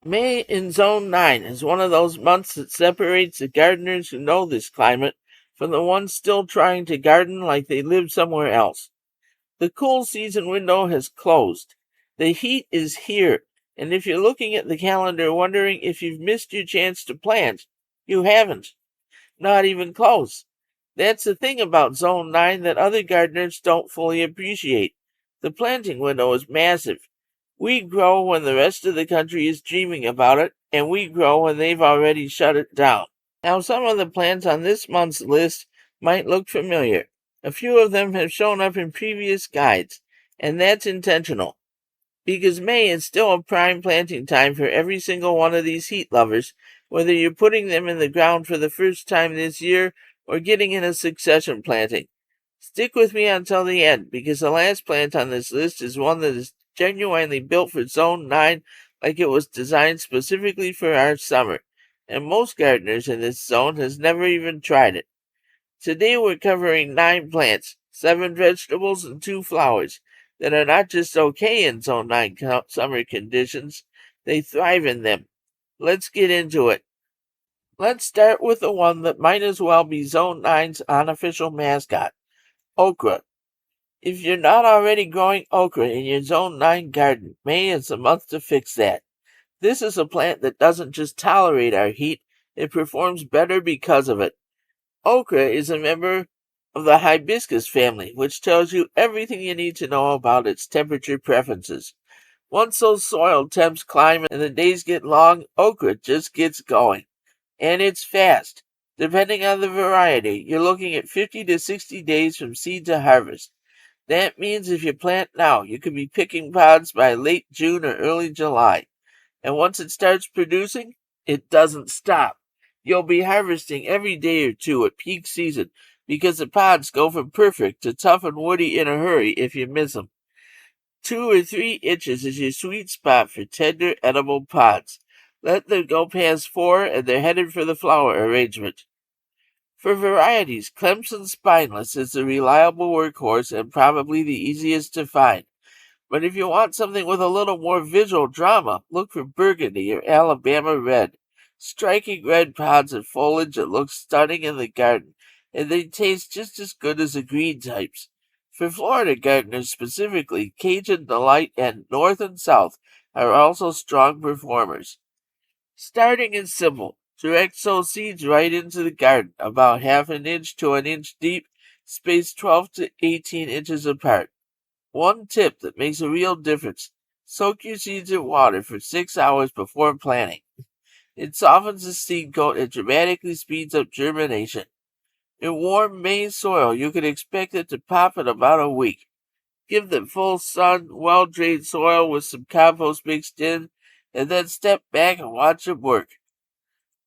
May in Zone 9 is one of those months that separates the gardeners who know this climate from the ones still trying to garden like they live somewhere else. The cool season window has closed. The heat is here, and if you're looking at the calendar wondering if you've missed your chance to plant, you haven't. Not even close. That's the thing about Zone 9 that other gardeners don't fully appreciate. The planting window is massive. We grow when the rest of the country is dreaming about it, and we grow when they've already shut it down. Now, some of the plants on this month's list might look familiar. A few of them have shown up in previous guides, and that's intentional, because May is still a prime planting time for every single one of these heat lovers, whether you're putting them in the ground for the first time this year or getting in a succession planting. Stick with me until the end, because the last plant on this list is one that is genuinely built for Zone 9 like it was designed specifically for our summer, and most gardeners in this zone has never even tried it. Today we're covering 9 plants, 7 vegetables, and 2 flowers that are not just okay in Zone 9 summer conditions, they thrive in them. Let's get into it. Let's start with the one that might as well be Zone 9's unofficial mascot, okra. If you're not already growing okra in your Zone 9 garden, May is the month to fix that. This is a plant that doesn't just tolerate our heat, it performs better because of it. Okra is a member of the hibiscus family, which tells you everything you need to know about its temperature preferences. Once those soil temps climb and the days get long, okra just gets going. And it's fast. Depending on the variety, you're looking at 50 to 60 days from seed to harvest. That means if you plant now, you could be picking pods by late June or early July. And once it starts producing, it doesn't stop. You'll be harvesting every day or two at peak season because the pods go from perfect to tough and woody in a hurry if you miss them. 2 or 3 inches is your sweet spot for tender, edible pods. Let them go past 4 and they're headed for the flower arrangement. For varieties, Clemson Spineless is the reliable workhorse and probably the easiest to find. But if you want something with a little more visual drama, look for Burgundy or Alabama Red. Striking red pods and foliage that look stunning in the garden, and they taste just as good as the green types. For Florida gardeners specifically, Cajun Delight and North and South are also strong performers. Starting is simple. Direct sow seeds right into the garden, about half an inch to an inch deep, spaced 12 to 18 inches apart. One tip that makes a real difference: soak your seeds in water for 6 hours before planting. It softens the seed coat and dramatically speeds up germination. In warm May soil, you can expect it to pop in about a week. Give them full sun, well-drained soil with some compost mixed in, and then step back and watch them work.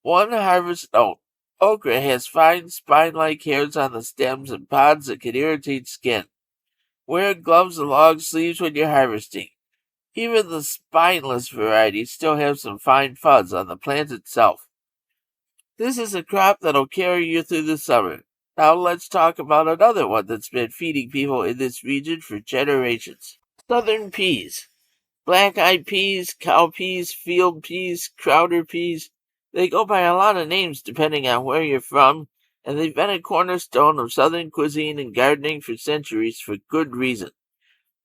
One harvest note: okra has fine spine-like hairs on the stems and pods that can irritate skin. Wear gloves and long sleeves when you're harvesting. Even the spineless varieties still have some fine fuzz on the plant itself. This is a crop that'll carry you through the summer. Now let's talk about another one that's been feeding people in this region for generations. Southern peas. Black-eyed peas, cowpeas, field peas, crowder peas. They go by a lot of names depending on where you're from, and they've been a cornerstone of southern cuisine and gardening for centuries for good reason.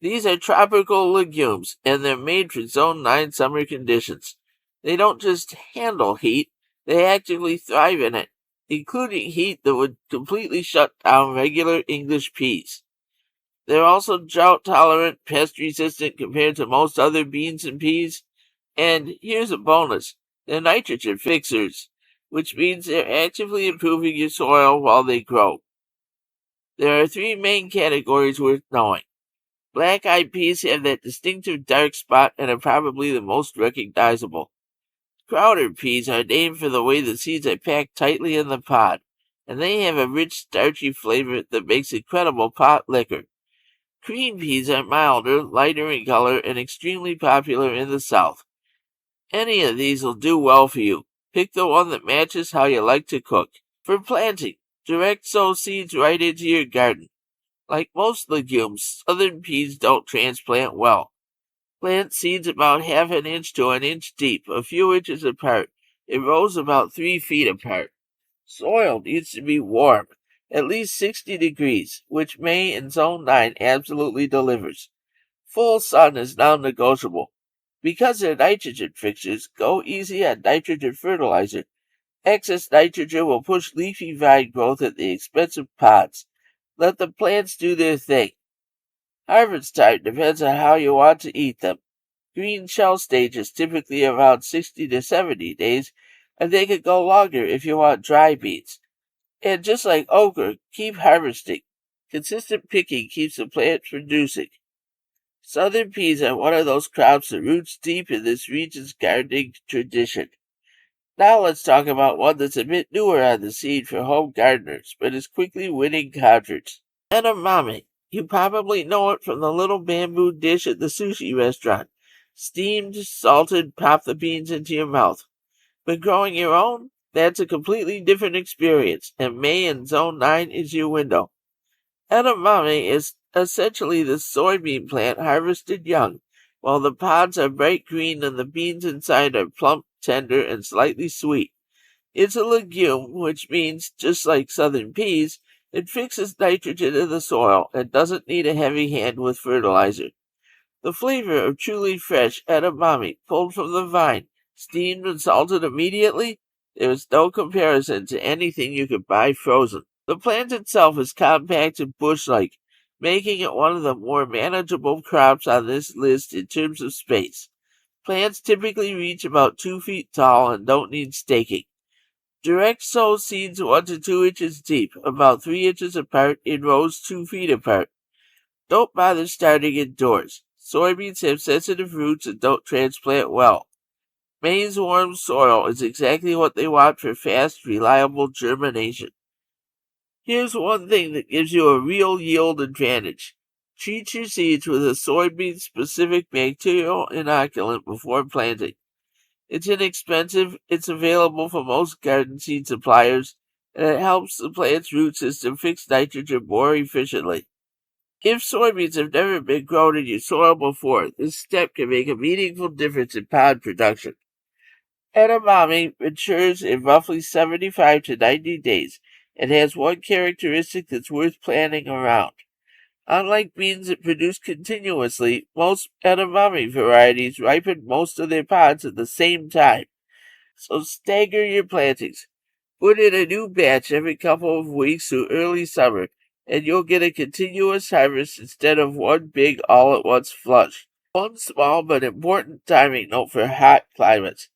These are tropical legumes, and they're made for Zone 9 summer conditions. They don't just handle heat, they actively thrive in it, including heat that would completely shut down regular English peas. They're also drought-tolerant, pest-resistant compared to most other beans and peas. And here's a bonus: they're nitrogen fixers, which means they're actively improving your soil while they grow. There are 3 main categories worth knowing. Black-eyed peas have that distinctive dark spot and are probably the most recognizable. Crowder peas are named for the way the seeds are packed tightly in the pod, and they have a rich, starchy flavor that makes incredible pot liquor. Green peas are milder, lighter in color, and extremely popular in the South. Any of these will do well for you. Pick the one that matches how you like to cook. For planting, direct sow seeds right into your garden. Like most legumes, southern peas don't transplant well. Plant seeds about half an inch to an inch deep, a few inches apart. It rows about 3 feet apart. Soil needs to be warm, at least 60 degrees, which May in Zone 9 absolutely delivers. Full sun is non-negotiable. Because they're nitrogen fixtures, go easy on nitrogen fertilizer. Excess nitrogen will push leafy vine growth at the expense of pods. Let the plants do their thing. Harvest time depends on how you want to eat them. Green shell stage is typically around 60 to 70 days, and they could go longer if you want dry beans. And just like okra, keep harvesting. Consistent picking keeps the plant producing. Southern peas are one of those crops that roots deep in this region's gardening tradition. Now let's talk about one that's a bit newer on the scene for home gardeners, but is quickly winning converts. Edamame. You probably know it from the little bamboo dish at the sushi restaurant. Steamed, salted, pop the beans into your mouth. But growing your own? That's a completely different experience, and May in Zone 9 is your window. Edamame is essentially the soybean plant harvested young, while the pods are bright green and the beans inside are plump, tender, and slightly sweet. It's a legume, which means, just like southern peas, it fixes nitrogen in the soil and doesn't need a heavy hand with fertilizer. The flavor of truly fresh edamame pulled from the vine, steamed and salted immediately, there is no comparison to anything you could buy frozen. The plant itself is compact and bush-like, making it one of the more manageable crops on this list in terms of space. Plants typically reach about 2 feet tall and don't need staking. Direct sow seeds 1 to 2 inches deep, about 3 inches apart in rows 2 feet apart. Don't bother starting indoors. Soybeans have sensitive roots and don't transplant well. May's warm soil is exactly what they want for fast, reliable germination. Here's one thing that gives you a real yield advantage. Treat your seeds with a soybean-specific bacterial inoculant before planting. It's inexpensive, it's available from most garden seed suppliers, and it helps the plant's root system fix nitrogen more efficiently. If soybeans have never been grown in your soil before, this step can make a meaningful difference in pod production. Edamame matures in roughly 75 to 90 days and has one characteristic that's worth planting around. Unlike beans that produce continuously, most edamame varieties ripen most of their pods at the same time. So stagger your plantings. Put in a new batch every couple of weeks through early summer, and you'll get a continuous harvest instead of one big all-at-once flush. One small but important timing note for hot climates.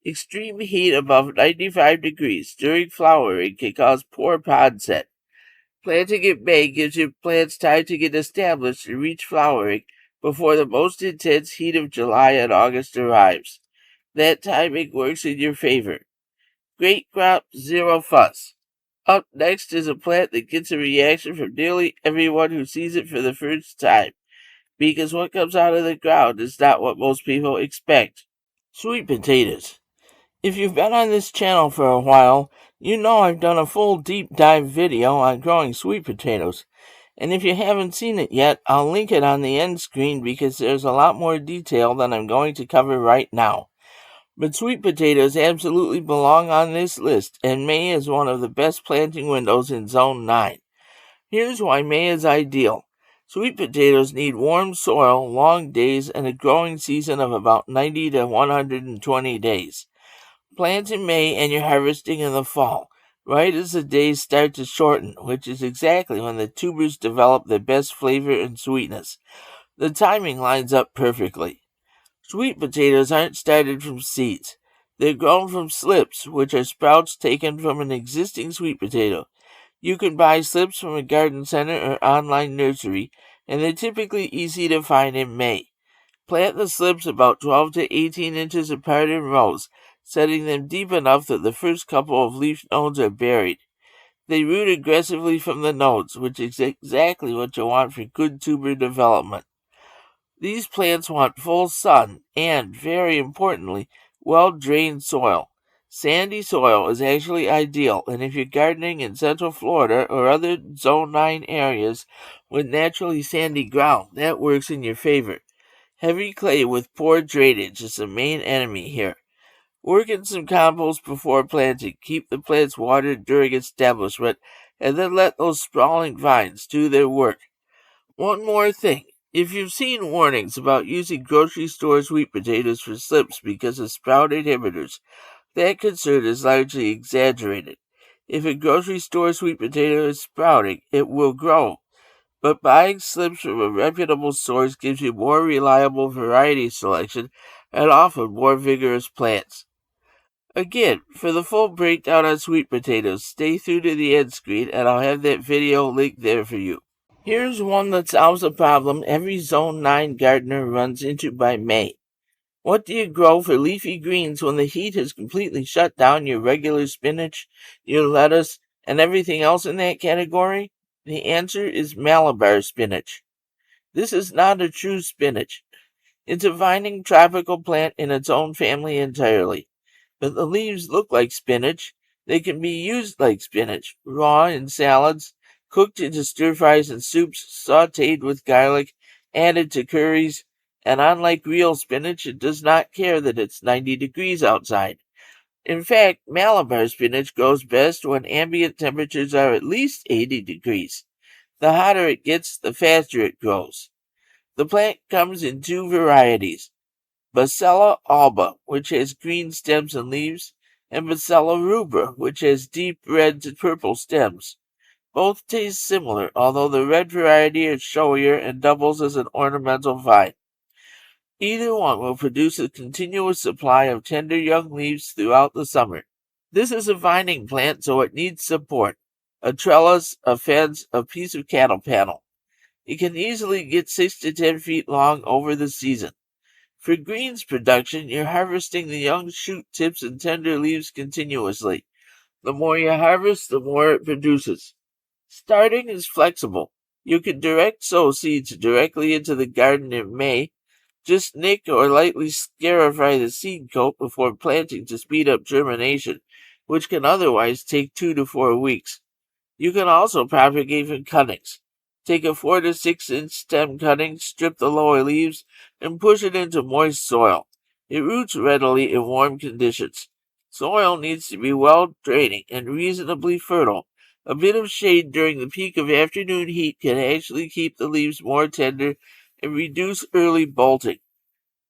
Extreme heat above 95 degrees during flowering can cause poor pod set. Planting in May gives your plants time to get established and reach flowering before the most intense heat of July and August arrives. That timing works in your favor. Great crop, zero fuss. Up next is a plant that gets a reaction from nearly everyone who sees it for the first time, because what comes out of the ground is not what most people expect. Sweet potatoes. If you've been on this channel for a while, you know I've done a full deep dive video on growing sweet potatoes. And if you haven't seen it yet, I'll link it on the end screen because there's a lot more detail than I'm going to cover right now. But sweet potatoes absolutely belong on this list, and May is one of the best planting windows in Zone 9. Here's why May is ideal. Sweet potatoes need warm soil, long days, and a growing season of about 90 to 120 days. Plant in May and you're harvesting in the fall, right as the days start to shorten, which is exactly when the tubers develop their best flavor and sweetness. The timing lines up perfectly. Sweet potatoes aren't started from seeds. They're grown from slips, which are sprouts taken from an existing sweet potato. You can buy slips from a garden center or online nursery, and they're typically easy to find in May. Plant the slips about 12 to 18 inches apart in rows, setting them deep enough that the first couple of leaf nodes are buried. They root aggressively from the nodes, which is exactly what you want for good tuber development. These plants want full sun and, very importantly, well-drained soil. Sandy soil is actually ideal, and if you're gardening in Central Florida or other Zone 9 areas with naturally sandy ground, that works in your favor. Heavy clay with poor drainage is the main enemy here. Work in some compost before planting. Keep the plants watered during establishment, and then let those sprawling vines do their work. One more thing. If you've seen warnings about using grocery store sweet potatoes for slips because of sprout inhibitors, that concern is largely exaggerated. If a grocery store sweet potato is sprouting, it will grow. But buying slips from a reputable source gives you more reliable variety selection and often more vigorous plants. Again, for the full breakdown on sweet potatoes, stay through to the end screen and I'll have that video linked there for you. Here's one that solves a problem every Zone 9 gardener runs into by May. What do you grow for leafy greens when the heat has completely shut down your regular spinach, your lettuce, and everything else in that category? The answer is Malabar spinach. This is not a true spinach. It's a vining tropical plant in its own family entirely. But the leaves look like spinach. They can be used like spinach, raw in salads, cooked into stir fries and soups, sautéed with garlic, added to curries, and unlike real spinach, it does not care that it's 90 degrees outside. In fact, Malabar spinach grows best when ambient temperatures are at least 80 degrees. The hotter it gets, the faster it grows. The plant comes in two varieties. Bacella alba, which has green stems and leaves, and Bacella rubra, which has deep red to purple stems. Both taste similar, although the red variety is showier and doubles as an ornamental vine. Either one will produce a continuous supply of tender young leaves throughout the summer. This is a vining plant, so it needs support. A trellis, a fence, a piece of cattle panel. It can easily get 6 to 10 feet long over the season. For greens production, you're harvesting the young shoot tips and tender leaves continuously. The more you harvest, the more it produces. Starting is flexible. You can direct sow seeds directly into the garden in May. Just nick or lightly scarify the seed coat before planting to speed up germination, which can otherwise take 2 to 4 weeks. You can also propagate from cuttings. Take a 4 to 6 inch stem cutting, strip the lower leaves, and push it into moist soil. It roots readily in warm conditions. Soil needs to be well draining and reasonably fertile. A bit of shade during the peak of afternoon heat can actually keep the leaves more tender and reduce early bolting.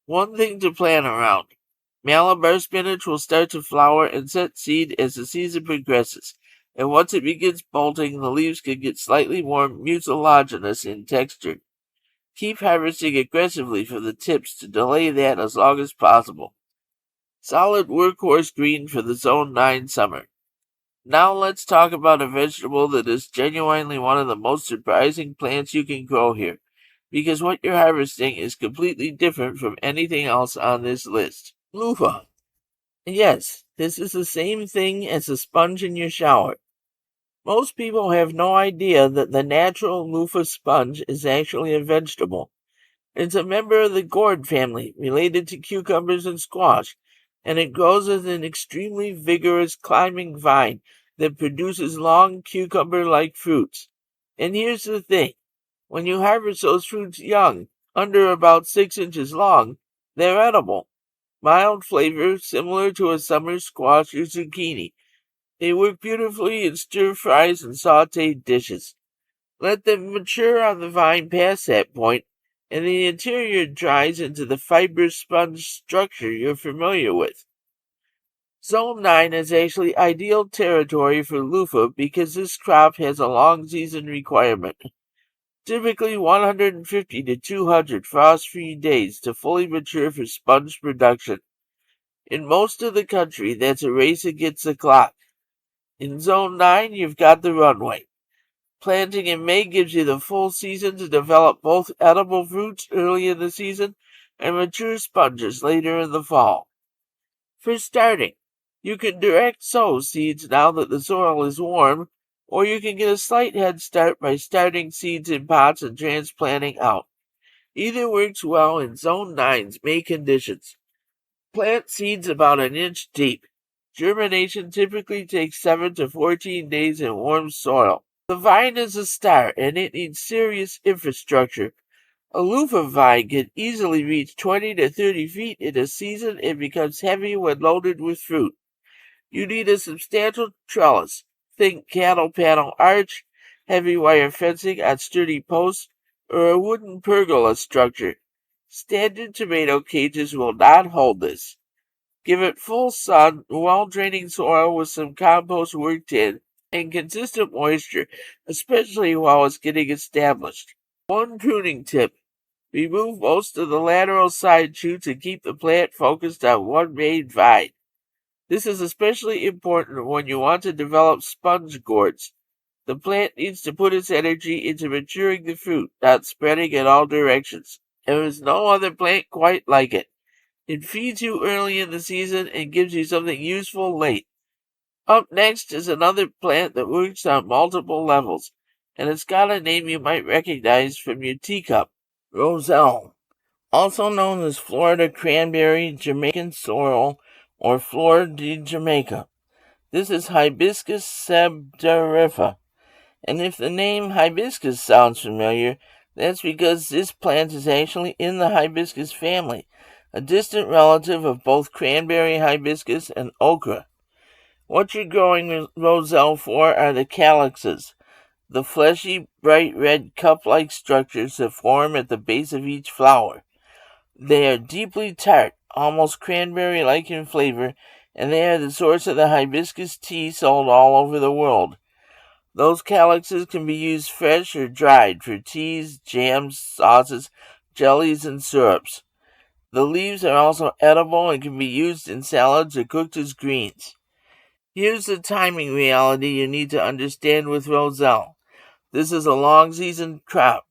One thing to plan around. Malabar spinach will start to flower and set seed as the season progresses, and once it begins bolting, the leaves can get slightly more mucilaginous in texture. Keep harvesting aggressively from the tips to delay that as long as possible. Solid workhorse green for the Zone 9 summer. Now let's talk about a vegetable that is genuinely one of the most surprising plants you can grow here, because what you're harvesting is completely different from anything else on this list. Loofah. Yes, this is the same thing as a sponge in your shower. Most people have no idea that the natural loofah sponge is actually a vegetable. It's a member of the gourd family, related to cucumbers and squash, and it grows as an extremely vigorous climbing vine that produces long cucumber-like fruits. And here's the thing. When you harvest those fruits young, under about 6 inches long, they're edible. Mild flavor, similar to a summer squash or zucchini. They work beautifully in stir fries and sautéed dishes. Let them mature on the vine past that point, and the interior dries into the fibrous sponge structure you're familiar with. Zone 9 is actually ideal territory for loofah because this crop has a long season requirement. Typically 150 to 200 frost-free days to fully mature for sponge production. In most of the country, that's a race against the clock. In Zone 9, you've got the runway. Planting in May gives you the full season to develop both edible fruits early in the season and mature sponges later in the fall. For starting, you can direct sow seeds now that the soil is warm, or you can get a slight head start by starting seeds in pots and transplanting out. Either works well in Zone 9's May conditions. Plant seeds about an inch deep. Germination typically takes 7 to 14 days in warm soil. The vine is a star and it needs serious infrastructure. A loofah vine can easily reach 20 to 30 feet in a season and becomes heavy when loaded with fruit. You need a substantial trellis. Think cattle panel arch, heavy wire fencing on sturdy posts, or a wooden pergola structure. Standard tomato cages will not hold this. Give it full sun, well-draining soil with some compost worked in, and consistent moisture, especially while it's getting established. One pruning tip. Remove most of the lateral side shoots and keep the plant focused on one main vine. This is especially important when you want to develop sponge gourds. The plant needs to put its energy into maturing the fruit, not spreading in all directions. There is no other plant quite like it. It feeds you early in the season and gives you something useful late. Up next is another plant that works on multiple levels, and it's got a name you might recognize from your teacup. Roselle, also known as Florida cranberry, Jamaican sorrel, or Flor de Jamaica. This is Hibiscus sabdariffa, and if the name hibiscus sounds familiar, that's because this plant is actually in the hibiscus family, a distant relative of both cranberry hibiscus and okra. What you're growing roselle for are the calyxes, the fleshy, bright red cup-like structures that form at the base of each flower. They are deeply tart, almost cranberry-like in flavor, and they are the source of the hibiscus tea sold all over the world. Those calyxes can be used fresh or dried for teas, jams, sauces, jellies, and syrups. The leaves are also edible and can be used in salads or cooked as greens. Here's the timing reality you need to understand with roselle. This is a long season crop.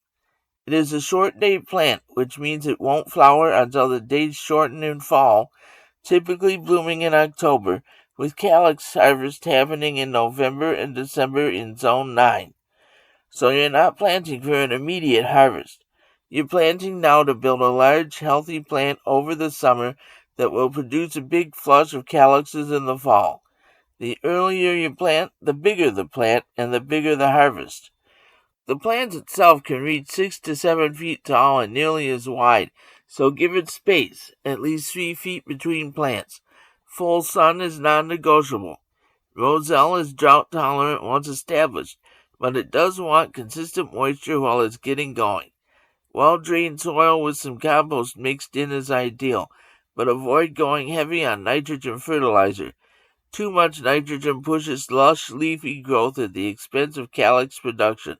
It is a short day plant, which means it won't flower until the days shorten in fall, typically blooming in October, with calyx harvest happening in November and December in Zone 9. So you're not planting for an immediate harvest. You're planting now to build a large, healthy plant over the summer that will produce a big flush of calyxes in the fall. The earlier you plant, the bigger the plant, and the bigger the harvest. The plant itself can reach 6 to 7 feet tall and nearly as wide, so give it space, at least 3 feet between plants. Full sun is non-negotiable. Roselle is drought tolerant once established, but it does want consistent moisture while it's getting going. Well-drained soil with some compost mixed in is ideal, but avoid going heavy on nitrogen fertilizer. Too much nitrogen pushes lush, leafy growth at the expense of calyx production.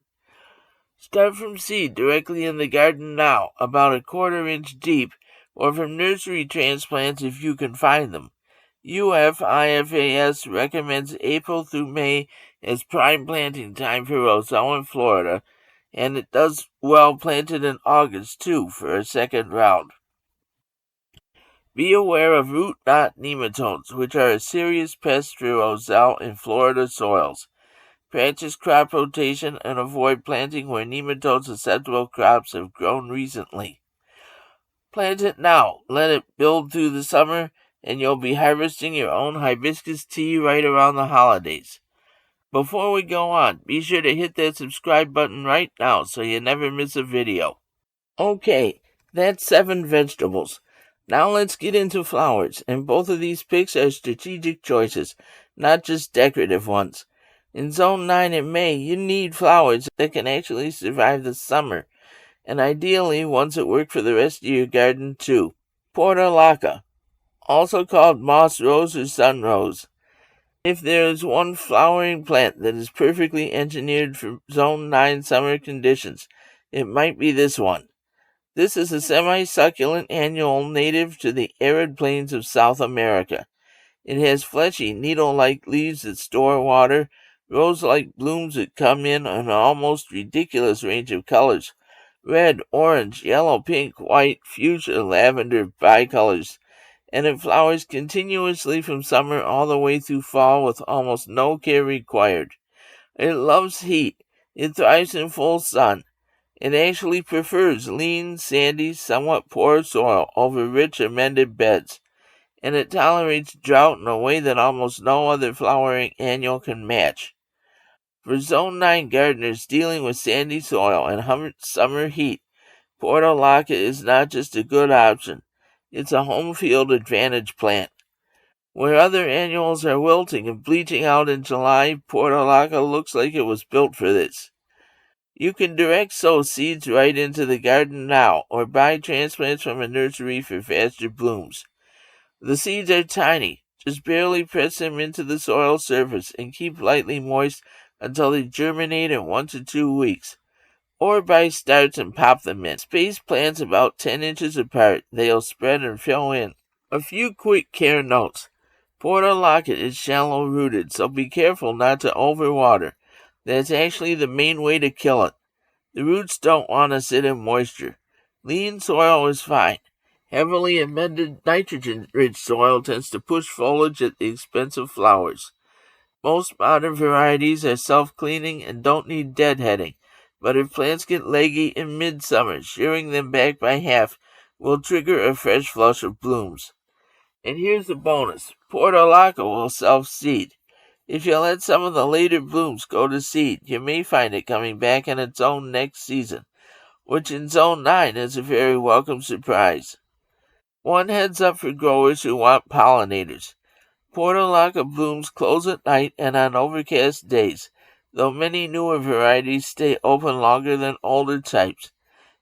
Start from seed directly in the garden now, about a quarter-inch deep, or from nursery transplants if you can find them. UFIFAS recommends April through May as prime planting time for roselle in Florida, and it does well planted in August, too, for a second round. Be aware of root knot nematodes, which are a serious pest for roselle in Florida soils. Practice crop rotation and avoid planting where nematode-susceptible crops have grown recently. Plant it now, let it build through the summer, and you'll be harvesting your own hibiscus tea right around the holidays. Before we go on, be sure to hit that subscribe button right now so you never miss a video. Okay, that's 7 vegetables. Now let's get into flowers, and both of these picks are strategic choices, not just decorative ones. In Zone 9 in May, you need flowers that can actually survive the summer, and ideally ones that work for the rest of your garden too. Portulaca, also called moss rose or sun rose. If there is one flowering plant that is perfectly engineered for Zone 9 summer conditions, it might be this one. This is a semi-succulent annual native to the arid plains of South America. It has fleshy, needle-like leaves that store water, rose-like blooms that come in an almost ridiculous range of colors: red, orange, yellow, pink, white, fuchsia, lavender, bicolors, and it flowers continuously from summer all the way through fall with almost no care required. It loves heat. It thrives in full sun. It actually prefers lean, sandy, somewhat poor soil over rich, amended beds, and it tolerates drought in a way that almost no other flowering annual can match. For Zone 9 gardeners dealing with sandy soil and summer heat, Portulaca is not just a good option, it's a home field advantage plant. Where other annuals are wilting and bleaching out in July, Portulaca looks like it was built for this. You can direct sow seeds right into the garden now, or buy transplants from a nursery for faster blooms. The seeds are tiny. Just barely press them into the soil surface and keep lightly moist until they germinate in 1 to 2 weeks. Or buy starts and pop them in. Space plants about 10 inches apart. They'll spread and fill in. A few quick care notes. Portulaca is shallow rooted, so be careful not to overwater. That's actually the main way to kill it. The roots don't want to sit in moisture. Lean soil is fine. Heavily amended nitrogen-rich soil tends to push foliage at the expense of flowers. Most modern varieties are self-cleaning and don't need deadheading, but if plants get leggy in midsummer, shearing them back by half will trigger a fresh flush of blooms. And here's the bonus. Portulaca will self-seed. If you let some of the later blooms go to seed, you may find it coming back in its own next season, which in Zone 9 is a very welcome surprise. One heads up for growers who want pollinators. Portulaca blooms close at night and on overcast days, though many newer varieties stay open longer than older types.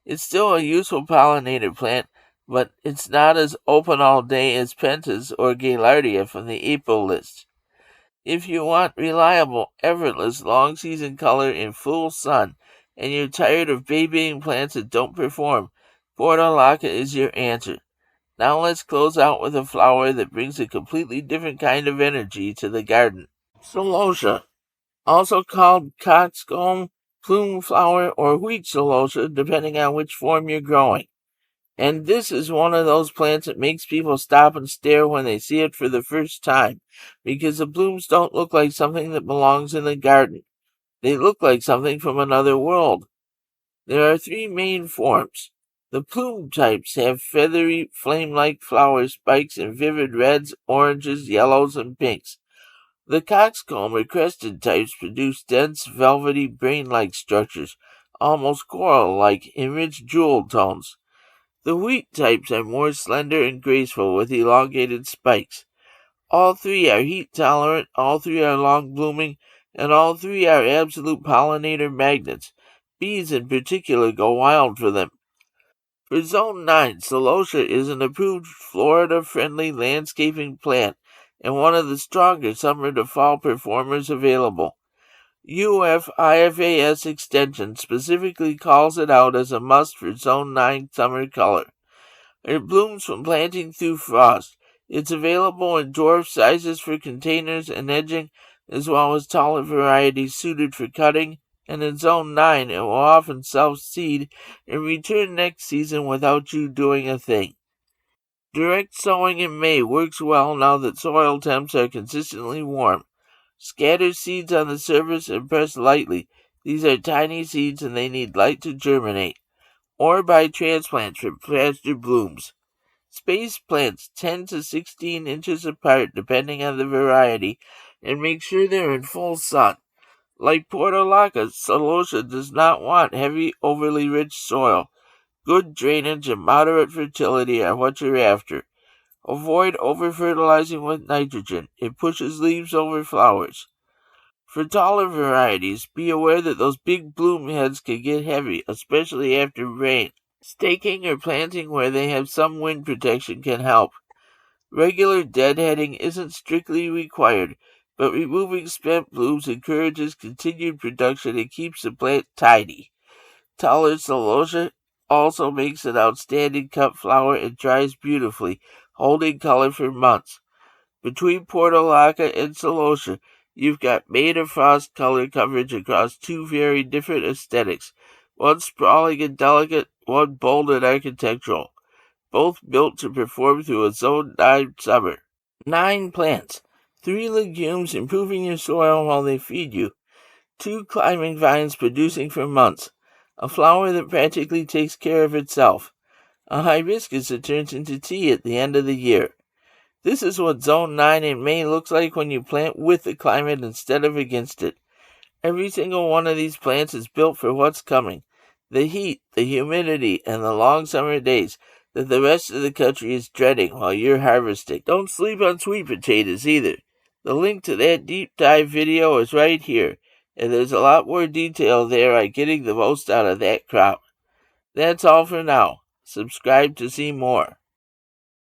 It's still a useful pollinator plant, but it's not as open all day as Pentas or Gaillardia from the April list. If you want reliable, effortless, long-season color in full sun, and you're tired of babying plants that don't perform, Portulaca is your answer. Now let's close out with a flower that brings a completely different kind of energy to the garden. Celosia, also called coxcomb, plume flower, or wheat celosia, depending on which form you're growing. And this is one of those plants that makes people stop and stare when they see it for the first time, because the blooms don't look like something that belongs in the garden. They look like something from another world. There are three main forms. The plume types have feathery, flame-like flower spikes in vivid reds, oranges, yellows, and pinks. The coxcomb or crested types produce dense, velvety, brain-like structures, almost coral-like, in rich jewel tones. The wheat types are more slender and graceful with elongated spikes. All three are heat tolerant, all three are long blooming, and all three are absolute pollinator magnets. Bees in particular go wild for them. For Zone 9, celosia is an approved Florida-friendly landscaping plant and one of the stronger summer to fall performers available. UF-IFAS Extension specifically calls it out as a must for Zone 9 summer color. It blooms from planting through frost. It's available in dwarf sizes for containers and edging, as well as taller varieties suited for cutting, and in Zone 9 it will often self-seed and return next season without you doing a thing. Direct sowing in May works well now that soil temps are consistently warm. Scatter seeds on the surface and press lightly. These are tiny seeds and they need light to germinate. Or buy transplants for faster blooms. Space plants 10 to 16 inches apart depending on the variety, and make sure they're in full sun. Like Portulaca, celosia does not want heavy, overly rich soil. Good drainage and moderate fertility are what you're after. Avoid over-fertilizing with nitrogen. It pushes leaves over flowers. For taller varieties, be aware that those big bloom heads can get heavy, especially after rain. Staking or planting where they have some wind protection can help. Regular deadheading isn't strictly required, but removing spent blooms encourages continued production and keeps the plant tidy. Taller celosia also makes an outstanding cut flower and dries beautifully, holding color for months. Between Portulaca and celosia, you've got May to Frost color coverage across two very different aesthetics, one sprawling and delicate, one bold and architectural, both built to perform through a Zone 9 summer. 9 plants, 3 legumes improving your soil while they feed you, 2 climbing vines producing for months, a flower that practically takes care of itself, a hibiscus that turns into tea at the end of the year. This is what Zone 9 in May looks like when you plant with the climate instead of against it. Every single one of these plants is built for what's coming. The heat, the humidity, and the long summer days that the rest of the country is dreading while you're harvesting. Don't sleep on sweet potatoes either. The link to that deep dive video is right here, and there's a lot more detail there on getting the most out of that crop. That's all for now. Subscribe to see more.